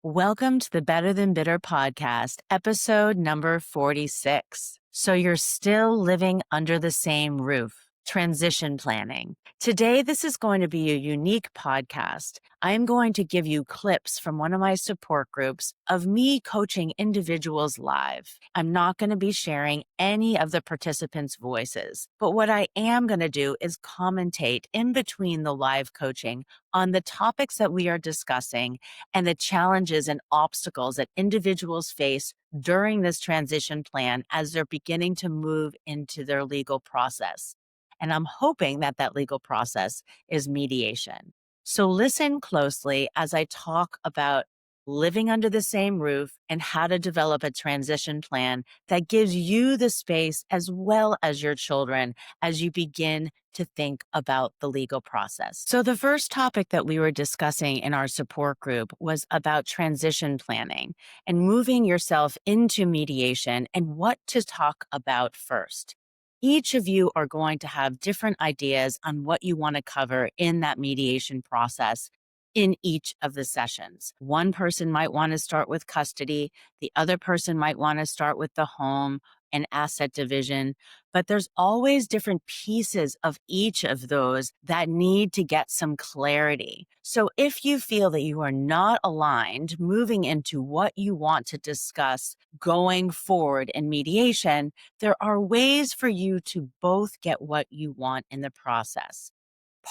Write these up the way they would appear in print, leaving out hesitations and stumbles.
Welcome to the Better Than Bitter podcast, episode number 46. So you're still living under the same roof. Transition planning. Today, this is going to be a unique podcast. I am going to give you clips from one of my support groups of me coaching individuals live. I'm not going to be sharing any of the participants' voices, but what I am going to do is commentate in between the live coaching on the topics that we are discussing and the challenges and obstacles that individuals face during this transition plan as they're beginning to move into their legal process. And I'm hoping that that legal process is mediation. So listen closely as I talk about living under the same roof and how to develop a transition plan that gives you the space as well as your children as you begin to think about the legal process. So the first topic that we were discussing in our support group was about transition planning and moving yourself into mediation and what to talk about first. Each of you are going to have different ideas on what you want to cover in that mediation process in each of the sessions. One person might want to start with custody. The other person might want to start with the home and asset division. But there's always different pieces of each of those that need to get some clarity. So if you feel that you are not aligned moving into what you want to discuss going forward in mediation, there are ways for you to both get what you want in the process.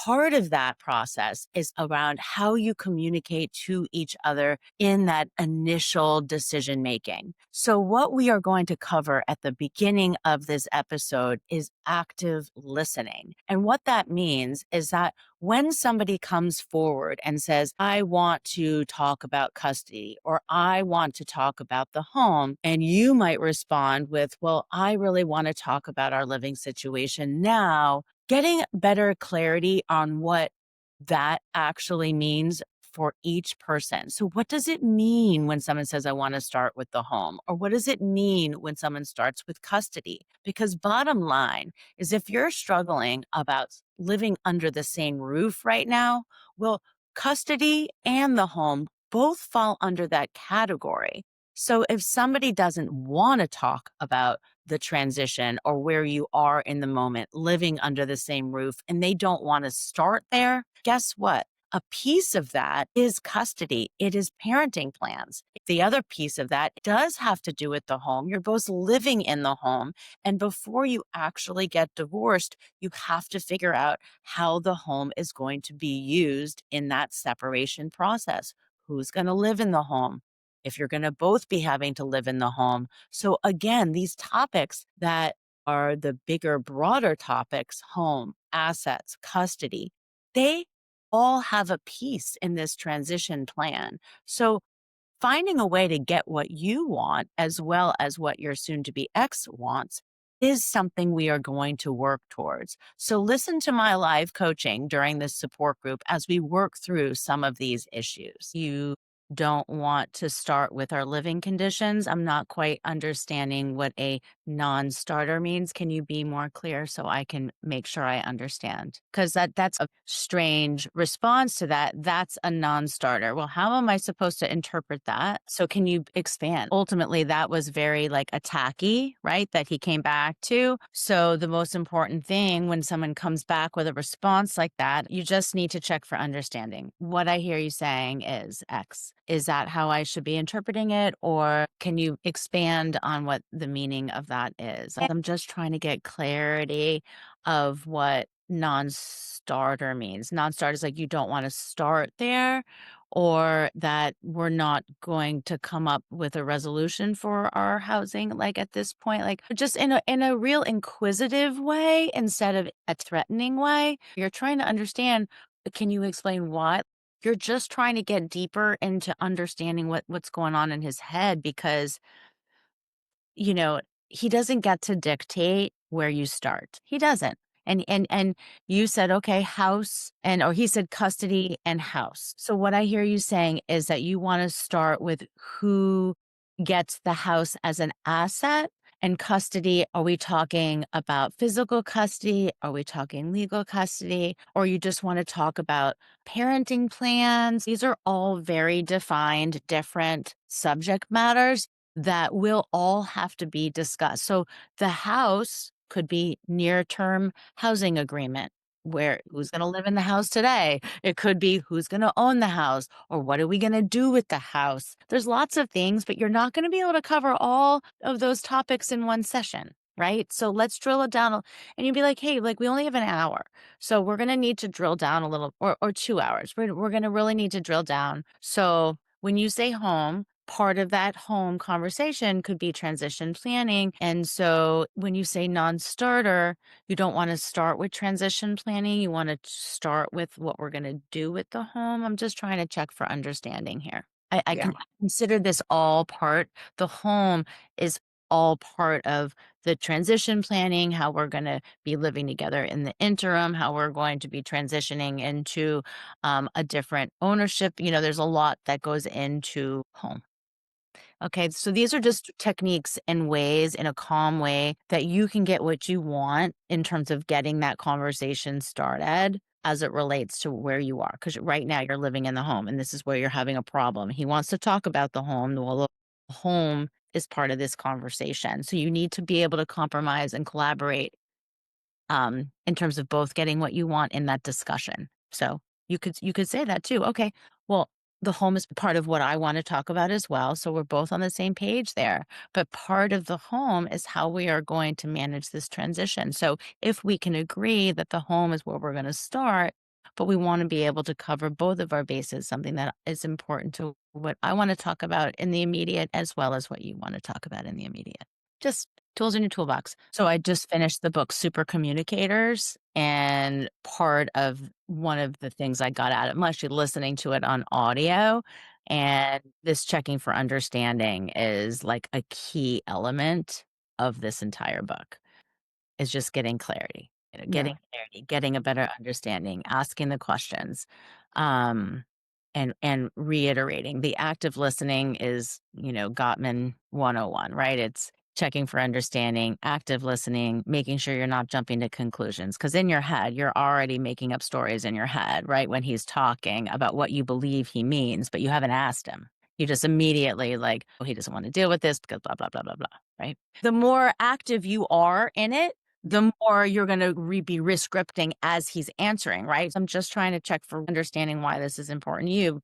Part of that process is around how you communicate to each other in that initial decision making. So what we are going to cover at the beginning of this episode is active listening. And what that means is that when somebody comes forward and says, I want to talk about custody or I want to talk about the home, and you might respond with, well, I really want to talk about our living situation now. Getting better clarity on what that actually means for each person. So what does it mean when someone says, I want to start with the home? Or what does it mean when someone starts with custody? Because bottom line is if you're struggling about living under the same roof right now, well, custody and the home both fall under that category. So if somebody doesn't want to talk about the transition or where you are in the moment living under the same roof and they don't want to start there, guess what? A piece of that is custody. It is parenting plans. The other piece of that does have to do with the home. You're both living in the home. And before you actually get divorced, you have to figure out how the home is going to be used in that separation process. Who's going to live in the home? If you're going to both be having to live in the home. So again, these topics that are the bigger, broader topics, home, assets, custody, they all have a piece in this transition plan. So finding a way to get what you want as well as what your soon-to-be ex wants is something we are going to work towards. So listen to my live coaching during this support group as we work through some of these issues. You don't want to start with our living conditions. I'm not quite understanding what a non-starter means. Can you be more clear so I can make sure I understand? Because that's a strange response to that. That's a non-starter. Well, how am I supposed to interpret that? So can you expand? Ultimately, that was very like attacky, right? That he came back to. So the most important thing when someone comes back with a response like that, you just need to check for understanding. What I hear you saying is X. Is that how I should be interpreting it? Or can you expand on what the meaning of that is? I'm just trying to get clarity of what non-starter means. Non-starter is like you don't want to start there, or that we're not going to come up with a resolution for our housing, like at this point, like just in a real inquisitive way instead of a threatening way. You're trying to understand, can you explain why? You're just trying to get deeper into understanding what's going on in his head because, you know, he doesn't get to dictate where you start. He doesn't. And you said, okay, house or he said custody and house. So what I hear you saying is that you want to start with who gets the house as an asset And custody, are we talking about physical custody? Are we talking legal custody? Or you just want to talk about parenting plans? These are all very defined, different subject matters that will all have to be discussed. So the house could be near-term housing agreement, where who's going to live in the house today? It could be who's going to own the house, or what are we going to do with the house? There's lots of things, but you're not going to be able to cover all of those topics in one session, right? So let's drill it down. And you'd be like, hey, like we only have an hour. So we're going to need to drill down a little, or 2 hours. We're going to really need to drill down. So when you say home, part of that home conversation could be transition planning. And so when you say non-starter, you don't want to start with transition planning. You want to start with what we're going to do with the home. I'm just trying to check for understanding here. I Yeah. can consider this all part. The home is all part of the transition planning, how we're going to be living together in the interim, how we're going to be transitioning into a different ownership. There's a lot that goes into home. Okay, so these are just techniques and ways in a calm way that you can get what you want in terms of getting that conversation started as it relates to where you are. Because right now you're living in the home and this is where you're having a problem. He wants to talk about the home. Well, the home is part of this conversation. So you need to be able to compromise and collaborate in terms of both getting what you want in that discussion. So you could say that too. Okay, well, the home is part of what I want to talk about as well. So we're both on the same page there. But part of the home is how we are going to manage this transition. So if we can agree that the home is where we're going to start, but we want to be able to cover both of our bases, something that is important to what I want to talk about in the immediate as well as what you want to talk about in the immediate. Just tools in your toolbox. So I just finished the book Super Communicators, and part of one of the things I got out of it, I'm actually listening to it on audio, and this checking for understanding is like a key element of this entire book. Is just getting clarity, Yeah. getting a better understanding, asking the questions, um, and reiterating. The active listening is, Gottman 101, right? It's checking for understanding, active listening, making sure you're not jumping to conclusions. Because in your head, you're already making up stories in your head, right? When he's talking about what you believe he means, but you haven't asked him. You just immediately like, oh, he doesn't want to deal with this because blah, blah, blah, blah, blah, right? The more active you are in it, the more you're going to be re-scripting as he's answering, right? I'm just trying to check for understanding why this is important to you,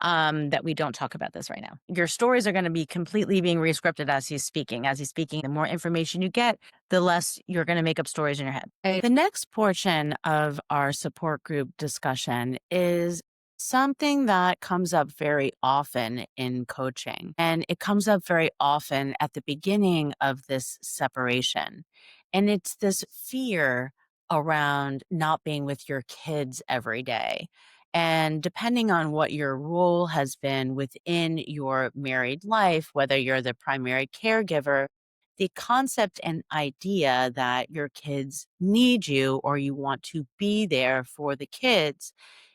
that we don't talk about this right now. Your stories are going to be completely being re-scripted as he's speaking. As he's speaking, the more information you get, the less you're going to make up stories in your head. The next portion of our support group discussion is something that comes up very often in coaching, and it comes up very often at the beginning of this separation. And it's this fear around not being with your kids every day. And depending on what your role has been within your married life, whether you're the primary caregiver, the concept and idea that your kids need you or you want to be there for the kids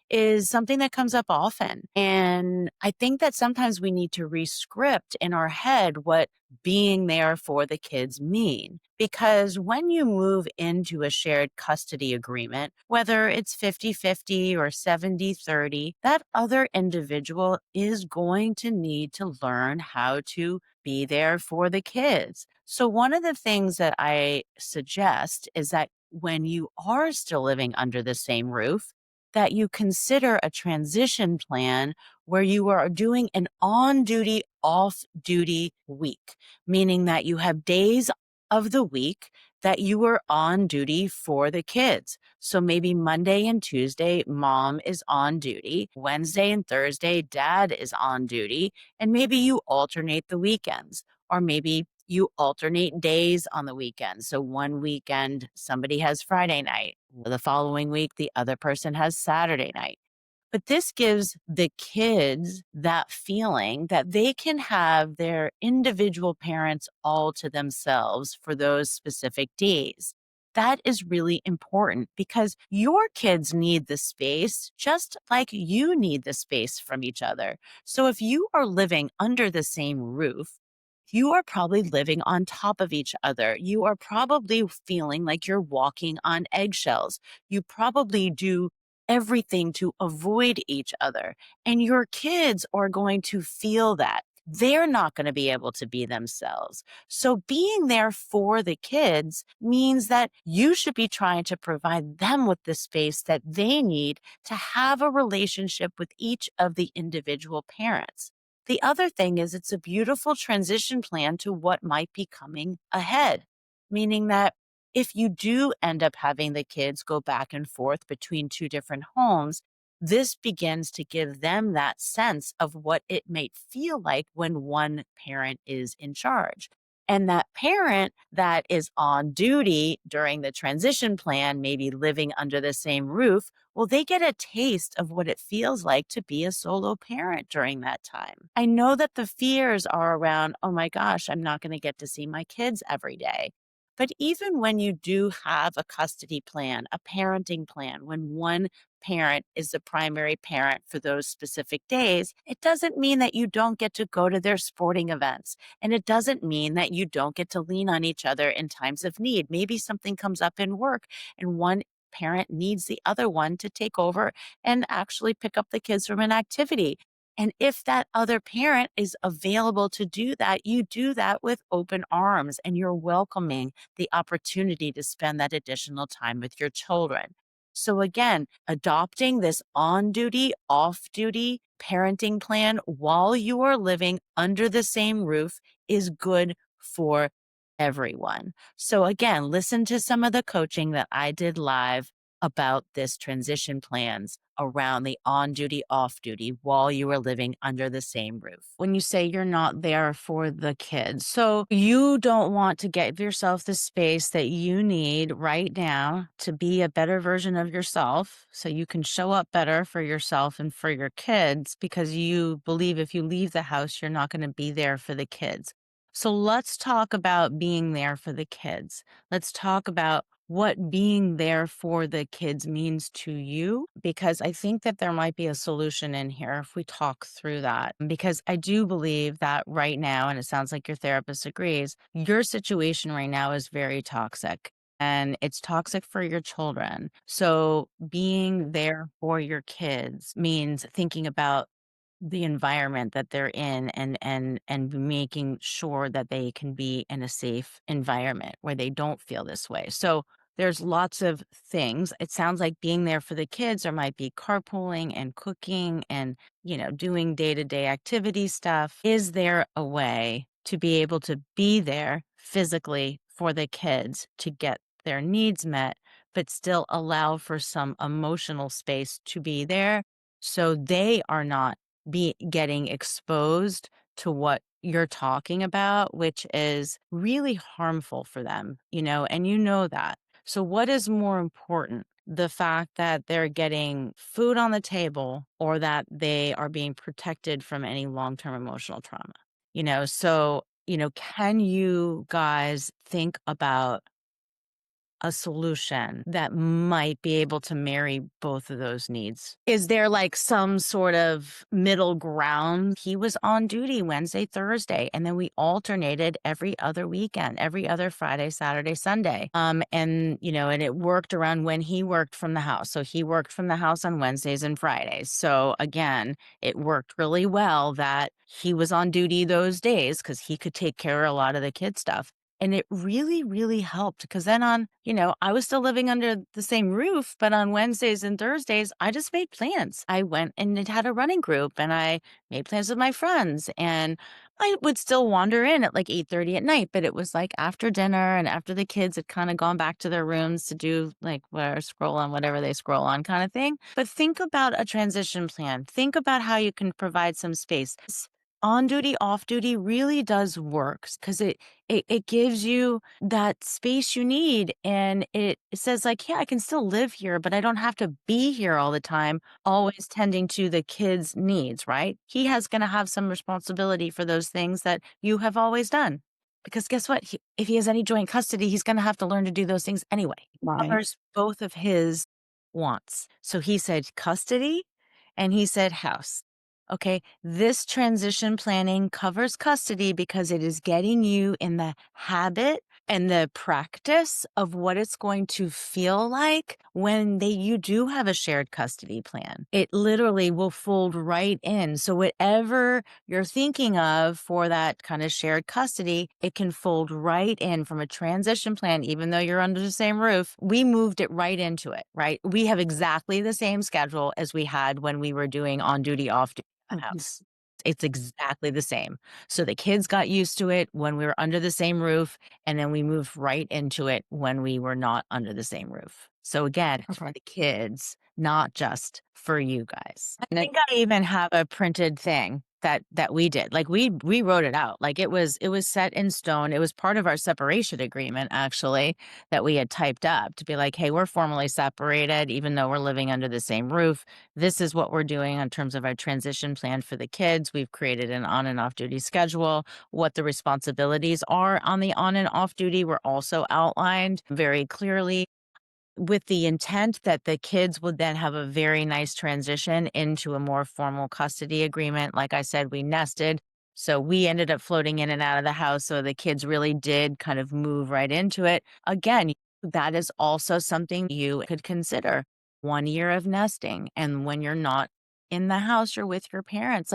is something that comes up often. And I think that sometimes we need to rescript in our head what being there for the kids mean. Because when you move into a shared custody agreement, whether it's 50-50 or 70-30, that other individual is going to need to learn how to be there for the kids. So one of the things that I suggest is that when you are still living under the same roof, that you consider a transition plan where you are doing an on duty, off duty week, meaning that you have days of the week that you are on duty for the kids. So maybe Monday and Tuesday, mom is on duty. Wednesday and Thursday, dad is on duty. And maybe you alternate the weekends, or maybe you alternate days on the weekend. So one weekend, somebody has Friday night. The following week, the other person has Saturday night. But this gives the kids that feeling that they can have their individual parents all to themselves for those specific days. That is really important because your kids need the space just like you need the space from each other. So if you are living under the same roof, you are probably living on top of each other. You are probably feeling like you're walking on eggshells. You probably do everything to avoid each other. And your kids are going to feel that. They're not going to be able to be themselves. So being there for the kids means that you should be trying to provide them with the space that they need to have a relationship with each of the individual parents. The other thing is it's a beautiful transition plan to what might be coming ahead, meaning that if you do end up having the kids go back and forth between two different homes, this begins to give them that sense of what it might feel like when one parent is in charge. And that parent that is on duty during the transition plan, maybe living under the same roof, well, they get a taste of what it feels like to be a solo parent during that time. I know that the fears are around, oh my gosh, I'm not going to get to see my kids every day. But even when you do have a custody plan, a parenting plan, when one parent is the primary parent for those specific days, it doesn't mean that you don't get to go to their sporting events. And it doesn't mean that you don't get to lean on each other in times of need. Maybe something comes up in work and one parent needs the other one to take over and actually pick up the kids from an activity. And if that other parent is available to do that, you do that with open arms and you're welcoming the opportunity to spend that additional time with your children. So again, adopting this on duty, off duty parenting plan while you are living under the same roof is good for everyone. So again, listen to some of the coaching that I did live about this transition plans around the on duty, off duty while you are living under the same roof. When you say you're not there for the kids, so you don't want to give yourself the space that you need right now to be a better version of yourself so you can show up better for yourself and for your kids because you believe if you leave the house, you're not going to be there for the kids. So let's talk about being there for the kids. Let's talk about what being there for the kids means to you, because I think that there might be a solution in here if we talk through that. Because I do believe that right now, and it sounds like your therapist agrees, your situation right now is very toxic. And it's toxic for your children. So being there for your kids means thinking about the environment that they're in and making sure that they can be in a safe environment where they don't feel this way. So there's lots of things. It sounds like being there for the kids, there might be carpooling and cooking and, doing day-to-day activity stuff. Is there a way to be able to be there physically for the kids to get their needs met, but still allow for some emotional space to be there so they are not be getting exposed to what you're talking about, which is really harmful for them, and you know that. So what is more important? The fact that they're getting food on the table or that they are being protected from any long-term emotional trauma? Can you guys think about a solution that might be able to marry both of those needs? Is there like some sort of middle ground? He was on duty Wednesday, Thursday, and then we alternated every other weekend, every other Friday, Saturday, Sunday. And it worked around when he worked from the house. So he worked from the house on Wednesdays and Fridays. So again, it worked really well that he was on duty those days because he could take care of a lot of the kid stuff. And it really, really helped because then I was still living under the same roof, but on Wednesdays and Thursdays, I just made plans. I went and it had a running group and I made plans with my friends and I would still wander in at like 8:30 at night, but it was like after dinner and after the kids had kind of gone back to their rooms to do like scroll on whatever they scroll on kind of thing. But think about a transition plan. Think about how you can provide some space. On duty, off duty really does work because it gives you that space you need. And it says like, yeah, I can still live here, but I don't have to be here all the time, always tending to the kids' needs, right? He has going to have some responsibility for those things that you have always done. Because guess what? If he has any joint custody, he's going to have to learn to do those things anyway. Right. Covers both of his wants. So he said custody and he said house. okay, this transition planning covers custody because it is getting you in the habit and the practice of what it's going to feel like when you do have a shared custody plan. It literally will fold right in. So whatever you're thinking of for that kind of shared custody, it can fold right in from a transition plan, even though you're under the same roof. We moved it right into it, right? We have exactly the same schedule as we had when we were doing on duty, off duty at the house. It's exactly the same. So the kids got used to it when we were under the same roof, and then we moved right into it when we were not under the same roof. So again, it's for the kids, not just for you guys. I think I even have a printed thing that we did. Like we wrote it out. Like it was set in stone. It was part of our separation agreement actually that we had typed up to be like, hey, we're formally separated even though we're living under the same roof. This is what we're doing in terms of our transition plan for the kids. We've created an on and off duty schedule. What the responsibilities are on the on and off duty were also outlined very clearly, with the intent that the kids would then have a very nice transition into a more formal custody agreement. Like I said, we nested. So we ended up floating in and out of the house. So the kids really did kind of move right into it. Again, that is also something you could consider. 1 year of nesting. And when you're not in the house, you're with your parents.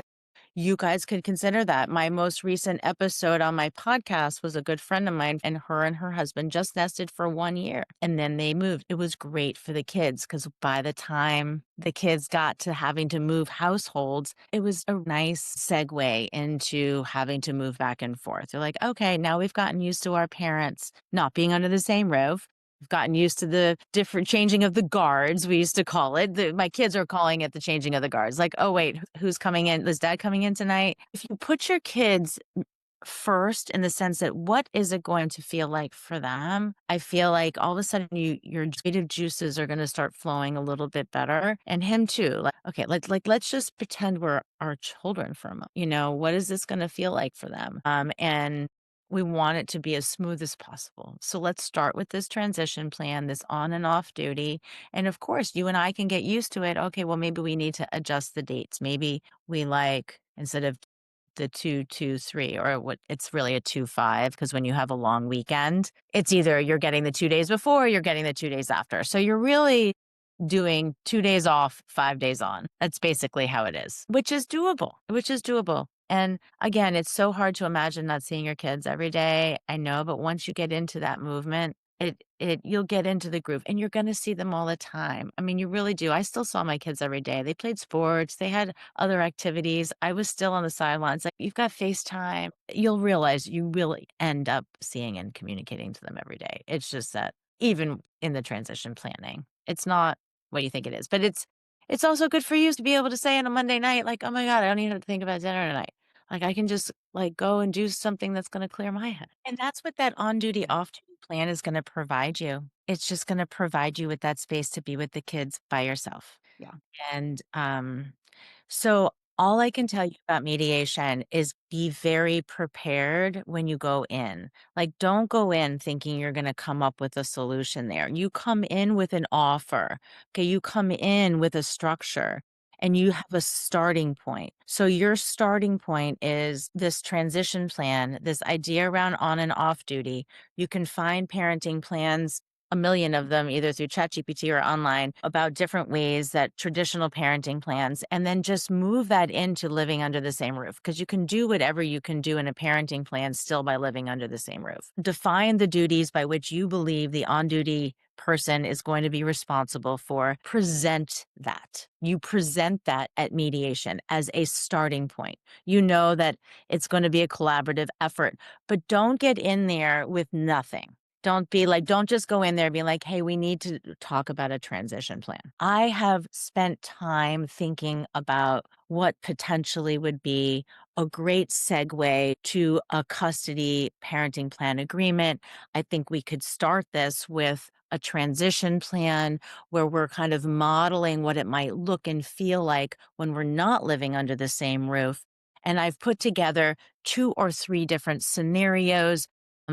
You guys could consider that. My most recent episode on my podcast was a good friend of mine, and her husband just nested for 1 year and then they moved. It was great for the kids because by the time the kids got to having to move households, it was a nice segue into having to move back and forth. They're like, okay, now we've gotten used to our parents not being under the same roof. We've gotten used to the different changing of the guards, we used to call it. My kids are calling it the changing of the guards. Like, oh, wait, who's coming in? Is dad coming in tonight? If you put your kids first in the sense that what is it going to feel like for them? I feel like all of a sudden your creative juices are going to start flowing a little bit better. And him too. Like, okay, let's just pretend we're our children for a moment. What is this going to feel like for them? And we want it to be as smooth as possible. So let's start with this transition plan, this on and off duty. And of course, you and I can get used to it. Okay, well, maybe we need to adjust the dates. Maybe we like, instead of the 2-2-3, or what, it's really a 2-5, because when you have a long weekend, it's either you're getting the 2 days before, or you're getting the 2 days after. So you're really doing 2 days off, 5 days on. That's basically how it is, which is doable. And again, it's so hard to imagine not seeing your kids every day. I know, but once you get into that movement, you'll get into the groove and you're going to see them all the time. I mean, you really do. I still saw my kids every day. They played sports. They had other activities. I was still on the sidelines. Like, you've got FaceTime. You'll realize you really end up seeing and communicating to them every day. It's just that even in the transition planning, it's not what you think it is, but it's also good for you to be able to say on a Monday night, like, oh my God, I don't even have to think about dinner tonight. Like, I can just like go and do something that's going to clear my head. And that's what that on duty, off duty plan is going to provide you. It's just going to provide you with that space to be with the kids by yourself. Yeah. And so all I can tell you about mediation is be very prepared when you go in. Like, don't go in thinking you're going to come up with a solution there. You come in with an offer. Okay. You come in with a structure and you have a starting point. So your starting point is this transition plan, this idea around on and off duty. You can find parenting plans, a million of them, either through ChatGPT or online, about different ways that traditional parenting plans, and then just move that into living under the same roof. Because you can do whatever you can do in a parenting plan still by living under the same roof. Define the duties by which you believe the on duty person is going to be responsible for. Present that. You present that at mediation as a starting point. You know that it's going to be a collaborative effort, but don't get in there with nothing. Don't just go in there being like, hey, we need to talk about a transition plan. I have spent time thinking about what potentially would be a great segue to a custody parenting plan agreement. I think we could start this with a transition plan where we're kind of modeling what it might look and feel like when we're not living under the same roof. And I've put together 2 or 3 different scenarios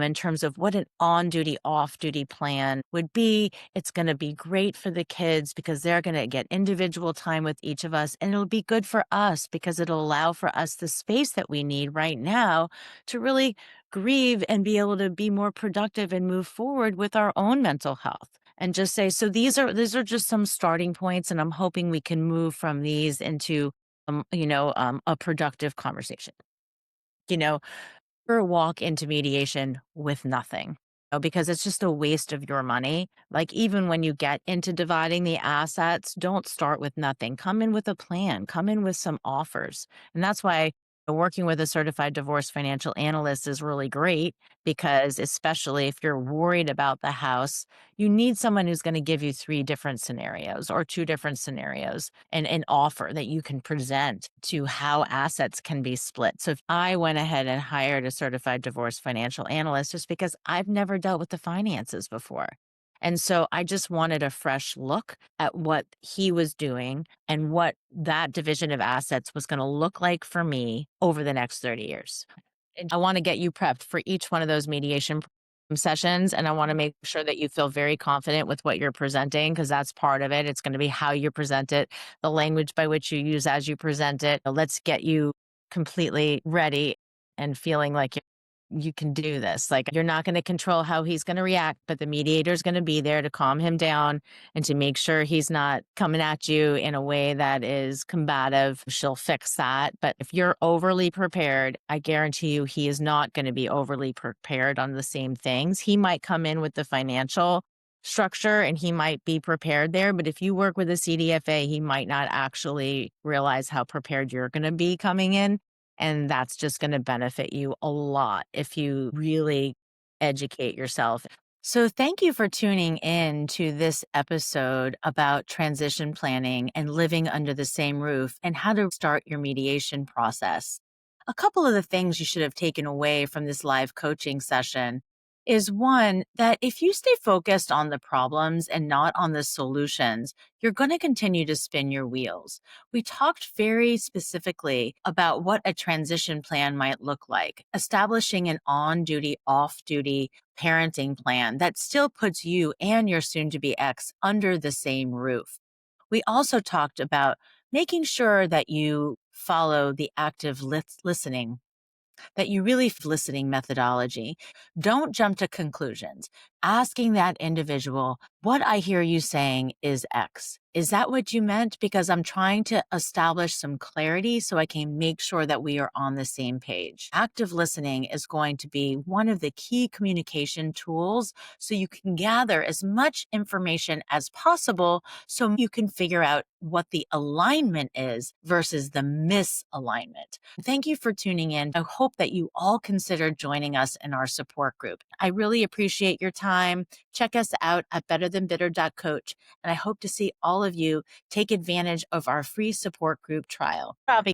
in terms of what an on duty, off duty plan would be. It's going to be great for the kids because they're going to get individual time with each of us. And it'll be good for us because it'll allow for us the space that we need right now to really grieve and be able to be more productive and move forward with our own mental health. And just say, so these are just some starting points, and I'm hoping we can move from these into a productive conversation. You know, or walk into mediation with nothing, because it's just a waste of your money. Like, even when you get into dividing the assets, don't start with nothing. Come in with a plan, come in with some offers. And that's why working with a certified divorce financial analyst is really great, because especially if you're worried about the house, you need someone who's going to give you three different scenarios or two different scenarios and an offer that you can present to how assets can be split. So if I went ahead and hired a certified divorce financial analyst, just because I've never dealt with the finances before. And so I just wanted a fresh look at what he was doing and what that division of assets was going to look like for me over the next 30 years. And I want to get you prepped for each one of those mediation sessions. And I want to make sure that you feel very confident with what you're presenting, because that's part of it. It's going to be how you present it, the language by which you use as you present it. Let's get you completely ready and feeling like you can do this. Like, you're not going to control how he's going to react, but the mediator is going to be there to calm him down and to make sure he's not coming at you in a way that is combative. She'll fix that. But if you're overly prepared, I guarantee you he is not going to be overly prepared on the same things. He might come in with the financial structure and he might be prepared there. But if you work with a CDFA, he might not actually realize how prepared you're going to be coming in. And that's just going to benefit you a lot if you really educate yourself. So, thank you for tuning in to this episode about transition planning and living under the same roof and how to start your mediation process. A couple of the things you should have taken away from this live coaching session is one, that if you stay focused on the problems and not on the solutions, you're going to continue to spin your wheels. We talked very specifically about what a transition plan might look like, establishing an on duty, off duty parenting plan that still puts you and your soon to be ex under the same roof. We also talked about making sure that you follow the active listening, that you really listening methodology. Don't jump to conclusions. Asking that individual, what I hear you saying is X. Is that what you meant? Because I'm trying to establish some clarity so I can make sure that we are on the same page. Active listening is going to be one of the key communication tools so you can gather as much information as possible so you can figure out what the alignment is versus the misalignment. Thank you for tuning in. I hope that you all consider joining us in our support group. I really appreciate your time. Check us out at betterthanbitter.coach, and I hope to see all of you take advantage of our free support group trial.